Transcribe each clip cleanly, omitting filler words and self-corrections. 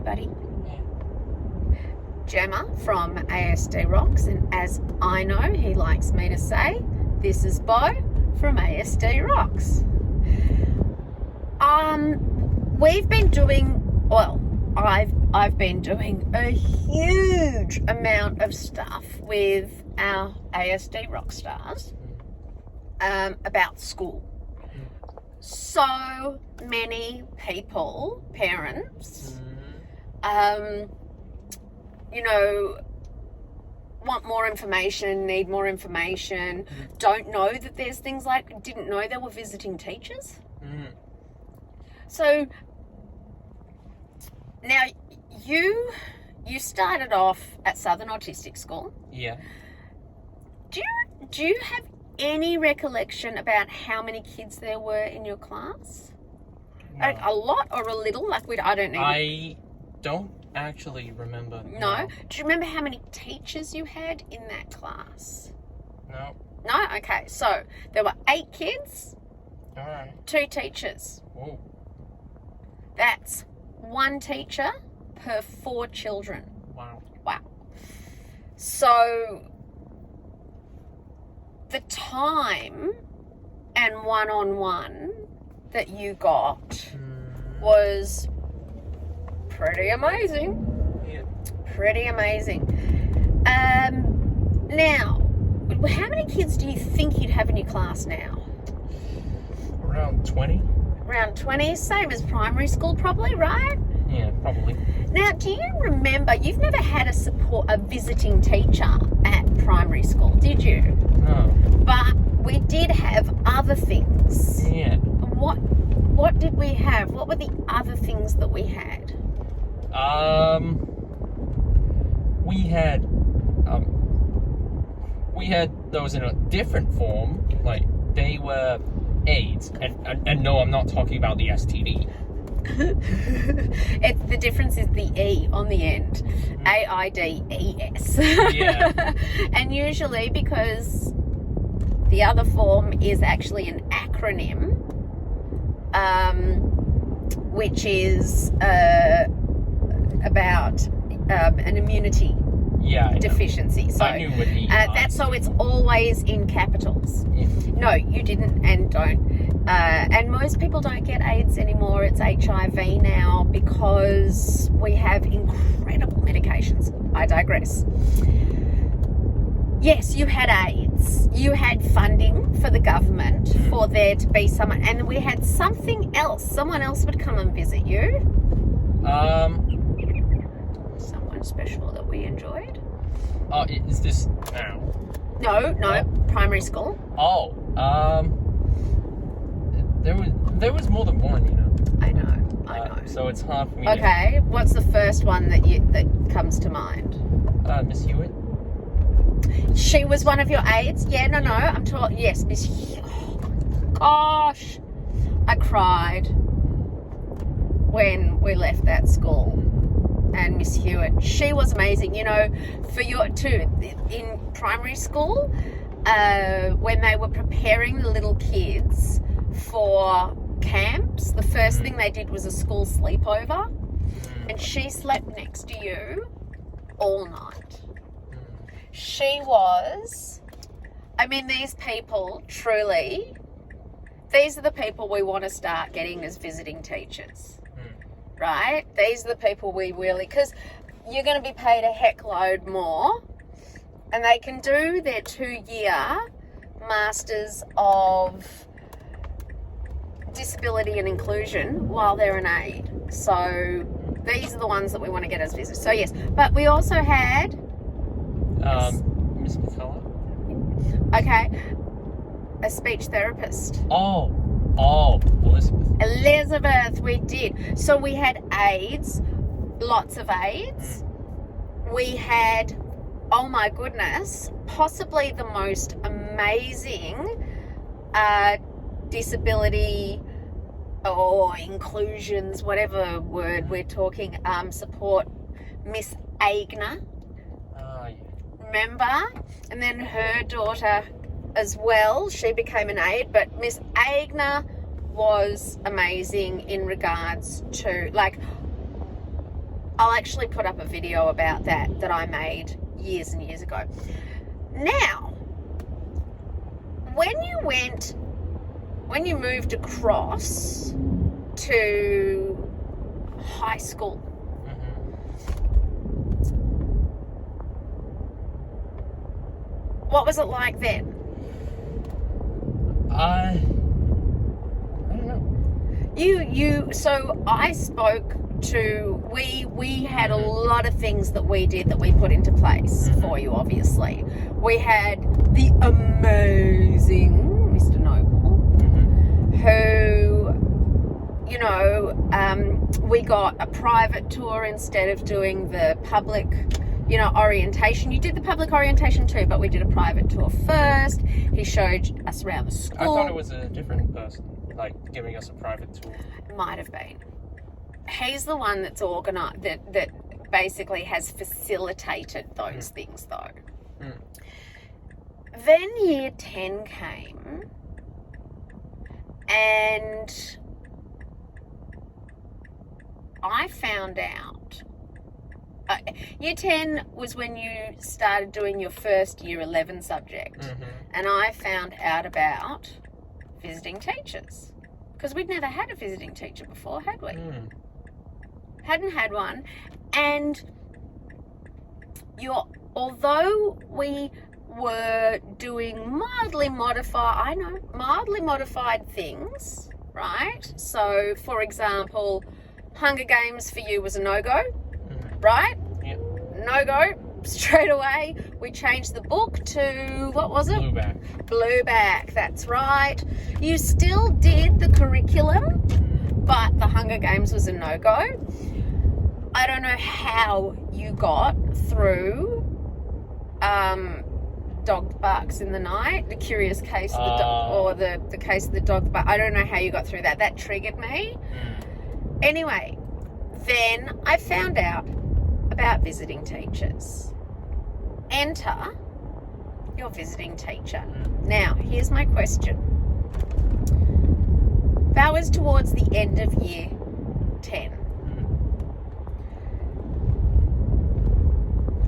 buddy. Yeah. Gemma from ASD Rocks, and as I know, he likes me to say, this is Beau from ASD Rocks. We've been doing, well, I've been doing a huge amount of stuff with our ASD rock stars about school. So many people, parents, you know, want more information, need more information, don't know that there's things like, didn't know there were visiting teachers. So now you started off at Southern Autistic School. Yeah. Do you have any recollection about how many kids there were in your class? No. A lot or a little? Like I don't know. I don't actually remember. No? Do you remember how many teachers you had in that class? No. No? Okay. So there were 8 kids, All right. 2 teachers. Whoa. That's 1 teacher per 4 children. Wow. Wow. So the time and one-on-one that you got was pretty amazing. Yeah. Pretty amazing. Now, how many kids do you think you'd have in your class now? Around 20? Around 20, same as primary school probably, right? Yeah, probably. Now, do you remember, you've never had a visiting teacher at primary school, did you? No. But we did have other things. Yeah. What did we have? What were the other things that we had? We had those in a different form, like they were AIDS, and no, I'm not talking about the STD. The difference is the E on the end. AIDS. Yeah. And usually because the other form is actually an acronym, which is about an immunity deficiency. So I knew what the that's so it's always in capitals. Yeah. No, you didn't and don't. And most people don't get AIDS anymore. It's HIV now because we have incredible medications. I digress. Yes, you had AIDS. You had funding for the government for there to be someone, and we had something else. Someone else would come and visit you. Someone special that we enjoyed. Oh, is this now? No, primary school. Oh, there was more than one, you know. I know. So it's hard for me. Okay, what's the first one that comes to mind? Miss Hewitt. She was one of your aides? Yeah, no, I'm talking, yes, Miss Hewitt. Oh, gosh, I cried when we left that school. And Miss Hewitt, she was amazing. You know, in primary school, when they were preparing the little kids for camps, the first thing they did was a school sleepover, and she slept next to you all night. She was, these people, truly, these are the people we want to start getting as visiting teachers, right? These are the people we really, because you're going to be paid a heck load more, and they can do their 2-year Masters of Disability and Inclusion while they're an aide. So these are the ones that we want to get as visitors. So yes, but we also had Miss McCullough. Okay, a speech therapist. Oh, Elizabeth, we did. So we had aides, lots of aides. We had, oh my goodness, possibly the most amazing disability or inclusions, whatever word we're talking, support, Miss Agner. Remember? And then her daughter as well, she became an aide, but Miss Agner was amazing in regards to, like, I'll actually put up a video about that I made years and years ago. Now, when you moved across to high school, what was it like then? I don't know. So I spoke to, we had a lot of things that we did that we put into place for you, obviously. We had the amazing Mr. Noble, who, you know, we got a private tour instead of doing the public, you know, orientation. You did the public orientation too, but we did a private tour first. He showed us around the school. I thought it was a different person, like giving us a private tour. Might have been. He's the one that's organised, that basically has facilitated those things, though. Then year 10 came, and I found out. Year 10 was when you started doing your first year 11 subject, and I found out about visiting teachers, because we'd never had a visiting teacher before, had we? Hadn't had one. And although we were doing mildly modified things, right? So, for example, Hunger Games for you was a no-go, right? Yep. No-go. Straight away, we changed the book to, what was it? Blueback, that's right. You still did the curriculum, but the Hunger Games was a no-go. I don't know how you got through Dog Barks in the Night, the Curious Case of the Dog, or the Case of the Dog Bark. I don't know how you got through that. That triggered me. Anyway, then I found out about visiting teachers. Enter your visiting teacher. Now, here's my question. That was towards the end of year 10.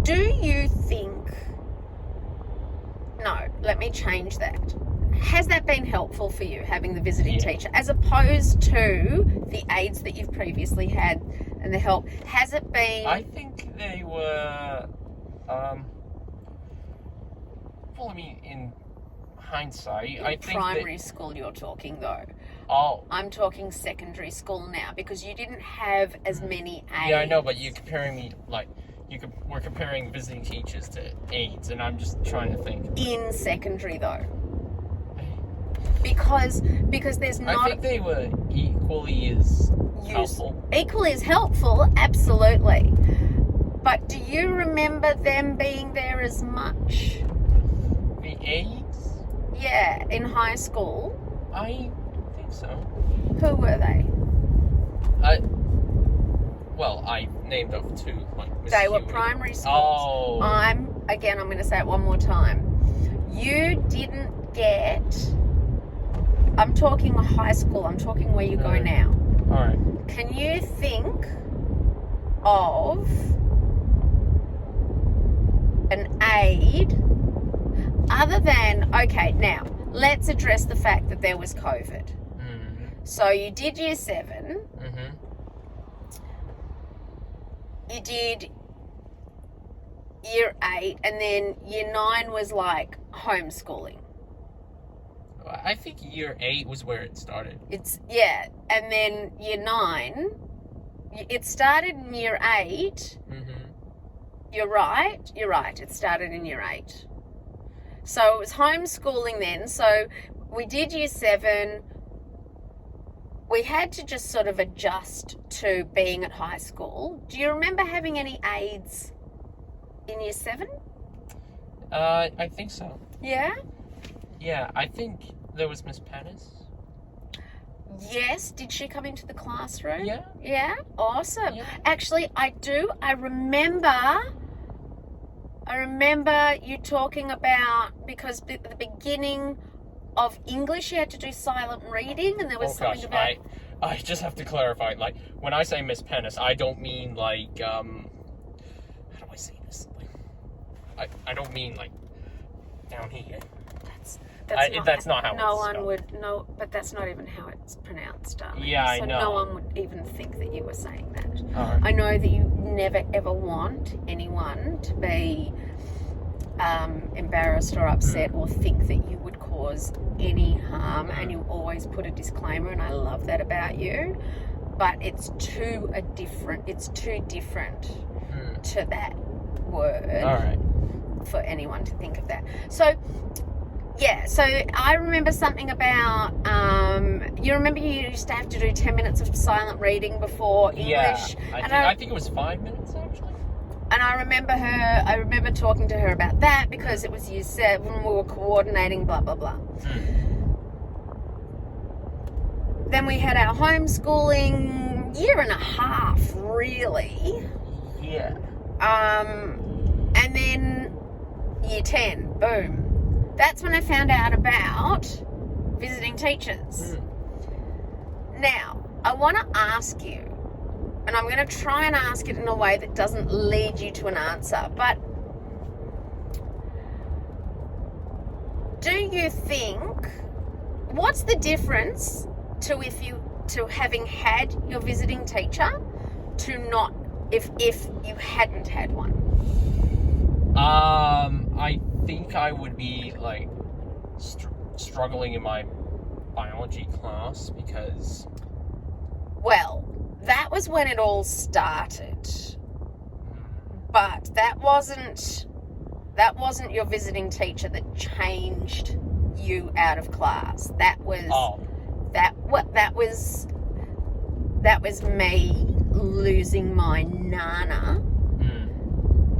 Do you think... No, let me change that. Has that been helpful for you, having the visiting teacher, as opposed to the aides that you've previously had and the help? Has it been... I think they were... well, I mean, in hindsight, I think primary school you're talking, though. Oh. I'm talking secondary school now, because you didn't have as many aides. Yeah, I know, but you're comparing me, like... we're comparing visiting teachers to aides, and I'm just trying to think. In secondary, though. Because there's not... I think they were equally as helpful. Equally as helpful, absolutely. But do you remember them being there as much? The aides? Yeah, in high school. I think so. Who were they? Well, I named off two. They were primary schools. Oh. I'm going to say it one more time. You didn't get... I'm talking high school. I'm talking where you go now. All right. Can you think of an aide other than... Okay, now, let's address the fact that there was COVID. So you did year 7. You did year 8, and then year 9 was like homeschooling. I think year 8 was where it started. And then year 9, it started in year 8. You're right, it started in year 8. So it was homeschooling then. So we did year 7. We had to just sort of adjust to being at high school. Do you remember having any aides in year 7? I think so. Yeah? Yeah, I think there was Miss Pettis. Yes. Did she come into the classroom? Yeah. Yeah? Awesome. Yeah. Actually, I do. I remember you talking about, because at the beginning of English you had to do silent reading, and there was something about... I just have to clarify, like, when I say Miss Penis, I don't mean, like, how do I say this? Like, I don't mean, like, down here. That's not how no it's one spelled. would no, but that's not even how it's pronounced, darling. Yeah, I so know. no one would even think that you were saying that. Alright. I know that you never ever want anyone to be embarrassed or upset or think that you would cause any harm, and you always put a disclaimer, and I love that about you. But it's too different to that word. Alright. For anyone to think of that. So yeah, so I remember something about, you remember you used to have to do 10 minutes of silent reading before English? Yeah, I think it was 5 minutes, actually. And I remember talking to her about that because it was year 7, we were coordinating, blah, blah, blah. Then we had our homeschooling, year and a half, really. Yeah. And then year 10, boom. That's when I found out about visiting teachers. Now, I want to ask you, and I'm going to try and ask it in a way that doesn't lead you to an answer, but do you think, what's the difference to having had your visiting teacher to not, if you hadn't had one? I think I would be, like, struggling in my biology class because... Well, that was when it all started. But that wasn't your visiting teacher that changed you out of class. That was that was me losing my nana.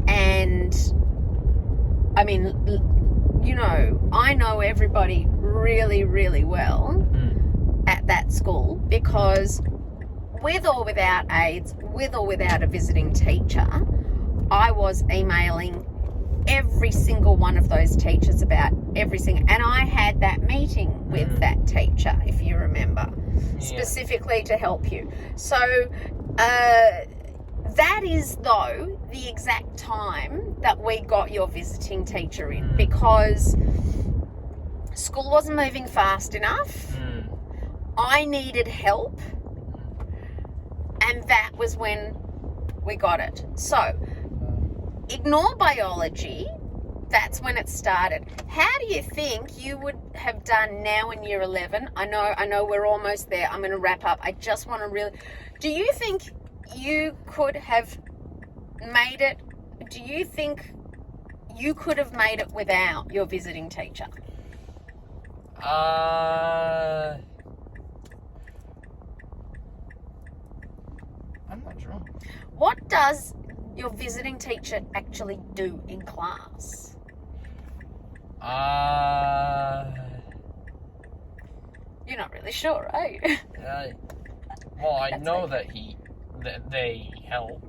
And I mean, you know, I know everybody really, really well at that school because with or without aids, with or without a visiting teacher, I was emailing every single one of those teachers about everything. And I had that meeting with that teacher, if you remember, specifically to help you. So that is, though, the exact time that we got your visiting teacher in because school wasn't moving fast enough. I needed help. And that was when we got it. So, ignore biology. That's when it started. How do you think you would have done now in year 11? I know we're almost there. I'm going to wrap up. I just want to really... Do you think you could have made it? Do you think you could have made it without your visiting teacher? I'm not sure. What does your visiting teacher actually do in class? You're not really sure, right? Well, I That's know okay. that they help.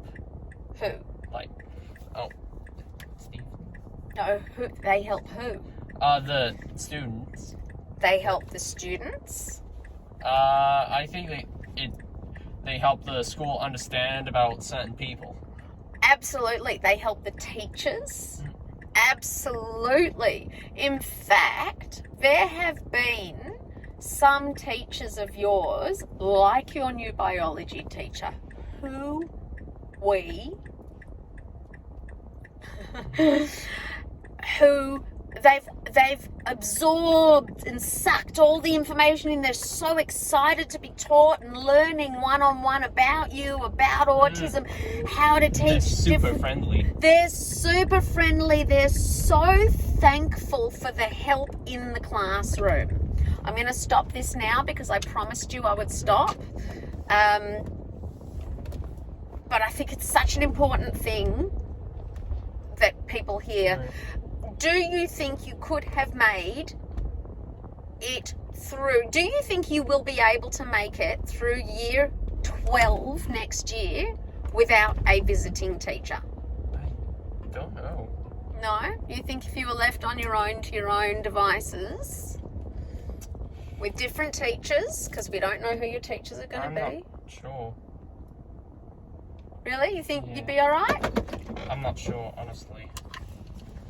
Who? Like, Steve. No, who? They help who? The students. They help the students? I think they help the school understand about certain people. Absolutely. They help the teachers? Absolutely. In fact, there have been some teachers of yours, like your new biology teacher, who they've absorbed and sucked all the information in. They're so excited to be taught and learning one-on-one about you, about autism, how to teach. They're super friendly. They're super friendly. They're so thankful for the help in the classroom. I'm going to stop this now because I promised you I would stop. But I think it's such an important thing that people hear. Do you think you could have made it through? Do you think you will be able to make it through year 12 next year without a visiting teacher? I don't know. No? You think if you were left on your own to your own devices? with different teachers, because we don't know who your teachers are going to be. I'm not sure. Really? You think Yeah. you'd be all right? I'm not sure, honestly.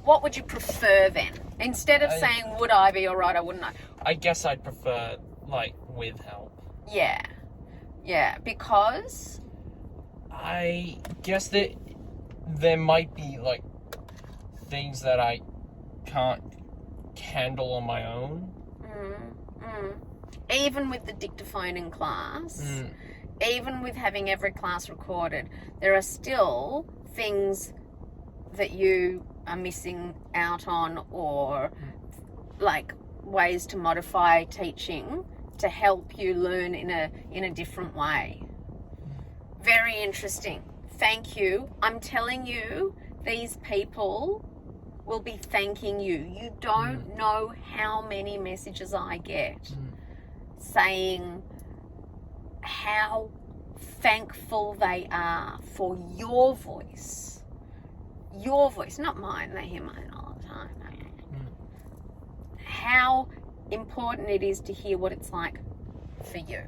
What would you prefer then? Instead of saying, would I be all right, I wouldn't. I guess I'd prefer, like, with help. Yeah. Yeah, because... I guess that there might be, like, things that I can't handle on my own. Even with the dictaphone in class, even with having every class recorded, there are still things that you are missing out on, or like ways to modify teaching to help you learn in a different way. Very interesting. Thank you. I'm telling you, these people will be thanking you. You don't know how many messages I get saying how thankful they are for your voice. Your voice, not mine. They hear mine all the time. How important it is to hear what it's like for you.